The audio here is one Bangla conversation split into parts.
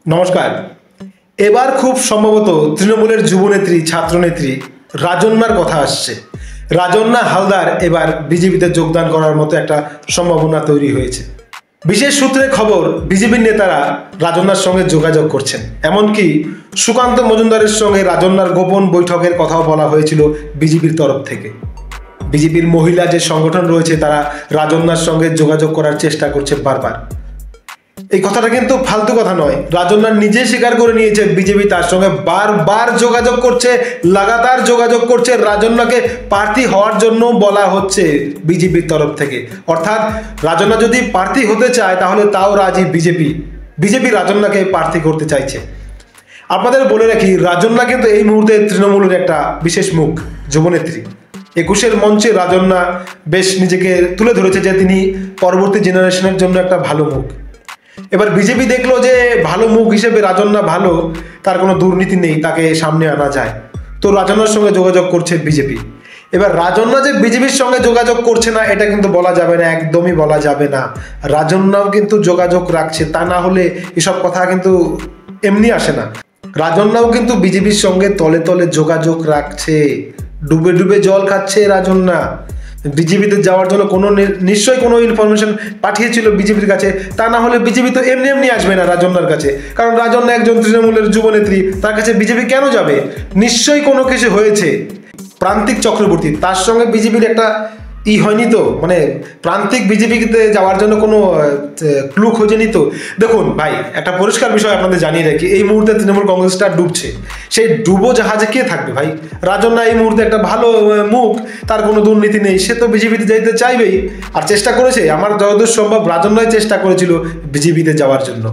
নমস্কার। এবার খুব সম্ভবত তৃণমূলের যুবনেত্রী ছাত্রনেত্রী রাজন্যার কথা আসছে। রাজন্যা হালদার এবার বিজেপিতে যোগদান করার মতো একটা সম্ভাবনা তৈরি হয়েছে। বিশেষ সূত্রে খবর, বিজেপির নেতারা রাজন্যার সঙ্গে যোগাযোগ করছেন। এমনকি সুকান্ত মজুমদারের সঙ্গে রাজন্যার গোপন বৈঠকের কথাও বলা হয়েছিল বিজেপির তরফ থেকে। বিজেপির মহিলা যে সংগঠন রয়েছে তারা রাজন্যার সঙ্গে যোগাযোগ করার চেষ্টা করছে বারবার। এই কথাটা কিন্তু ফালতু কথা নয়। রাজন্যা নিজে স্বীকার করে নিয়েছে বিজেপি তার সঙ্গে বারবার যোগাযোগ করছে, লাগাতার যোগাযোগ করছে। রাজন্যাকে প্রার্থী হওয়ার জন্য বলা হচ্ছে বিজেপির তরফ থেকে। অর্থাৎ রাজন্যা যদি প্রার্থী হতে চায় তাহলে তাও রাজি বিজেপি রাজন্যাকে প্রার্থী করতে চাইছে। আপনাদের বলে রাখি, রাজন্যা কিন্তু এই মুহূর্তে তৃণমূলের একটা বিশেষ মুখ, যুবনেত্রী। 21-এর মঞ্চে রাজন্যা বেশ নিজেকে তুলে ধরেছে যে তিনি পরবর্তী জেনারেশনের জন্য একটা ভালো মুখ। এবার বিজেপি দেখলো যে ভালো মুখ হিসেবে রাজন্যা ভালো, তার কোনো দুর্নীতি নেই, তাকে সামনে আনা যায়, তো রাজন্যার সঙ্গে যোগাযোগ করছে বিজেপি। এবার রাজন্যা যে বিজেপির সঙ্গে যোগাযোগ করছে না এটা কিন্তু বলা যাবে না, একদমই বলা যাবে না। রাজন্যাও কিন্তু যোগাযোগ রাখছে, তা না হলে এসব কথা কিন্তু এমনি আসে না। রাজন্যাও কিন্তু বিজেপির সঙ্গে তলে তলে যোগাযোগ রাখছে, ডুবে ডুবে জল খাচ্ছে রাজন্যা। বিজেপিতে যাওয়ার জন্য নিশ্চয়ই কোনো ইনফরমেশন পাঠিয়েছিল বিজেপির কাছে, তা না হলে বিজেপি তো এমনি এমনি আসবে না রাজন্যার কাছে। কারণ রাজন্যা একজন তৃণমূলের যুবনেত্রী, তার কাছে বিজেপি কেন যাবে? নিশ্চয়ই কোনো কিছু হয়েছে। প্রান্তিক চক্রবর্তী, তার সঙ্গে বিজেপির একটা হয়নি তো, মানে প্রান্তিক বিজেপিতে যাওয়ার জন্য কোনো ক্লু খোঁজেনি তো। দেখুন ভাই, একটা পরিষ্কার বিষয় আপনাদের জানিয়ে রাখি, এই মুহূর্তে তৃণমূল কংগ্রেসটা ডুবছে। সেই ডুবো জাহাজে কে থাকবে ভাই? রাজন্যা এই মুহূর্তে একটা ভালো মুখ, তার কোনো দুর্নীতি নেই, সে তো বিজেপিতে যাইতে চাইবেই। আর চেষ্টা করেছে, আমার যতদূর সম্ভব রাজন্যাই চেষ্টা করেছিল বিজেপিতে যাওয়ার জন্য।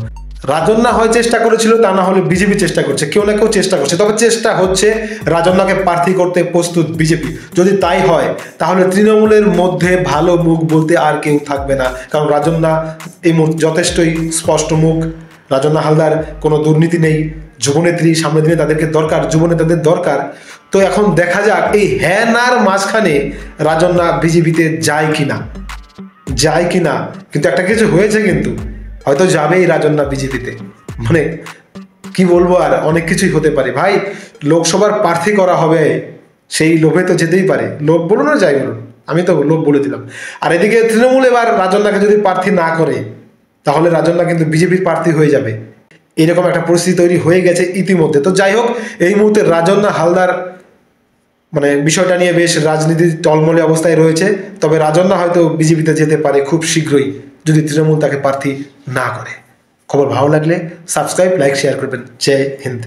রাজন্যা হয় চেষ্টা করেছিল, তা না হলে বিজেপি চেষ্টা করছে, কেউ না কেউ চেষ্টা করছে। তবে চেষ্টা হচ্ছে, রাজন্যাকে প্রার্থী করতে প্রস্তুত বিজেপি। যদি তাই হয় তাহলে তৃণমূলের মধ্যে ভালো মুখ বলতে আর কেউ থাকবে না। কারণ রাজন্যা এই যথেষ্টই স্পষ্ট মুখ। রাজন্যা হালদার কোনো দুর্নীতি নেই, যুবনেত্রী, সামনের দিনে তাদেরকে দরকার, যুবনেতাদের দরকার। তো এখন দেখা যাক এই হ্যাঁ নার মাঝখানে রাজন্যা বিজেপিতে যায় কিনা। কিন্তু একটা কিছু হয়েছে, কিন্তু হয়তো যাবেই রাজন্যা বিজেপিতে। মানে কি বলবো, আর অনেক কিছুই হতে পারে ভাই। লোকসভার প্রার্থী করা হবে, সেই লোভে তো যেতেই পারে। লোভ বলুন আর যাই বলুন, আমি তো লোভ বলে দিলাম। আর এদিকে তৃণমূল এবার রাজন্যাকে যদি প্রার্থী না করে তাহলে রাজন্যা কিন্তু বিজেপির প্রার্থী হয়ে যাবে। এরকম একটা পরিস্থিতি তৈরি হয়ে গেছে ইতিমধ্যে। তো যাই হোক, এই মুহূর্তে রাজন্যা হালদার মানে বিষয়টা নিয়ে বেশ রাজনীতির টলমলে অবস্থায় রয়েছে। তবে রাজন্যা হয়তো বিজেপিতে যেতে পারে খুব শীঘ্রই, যদি তৃণমূল তাকে প্রার্থী না করে। খবর ভালো লাগলে সাবস্ক্রাইব, লাইক, শেয়ার করবেন। জয় হিন্দ।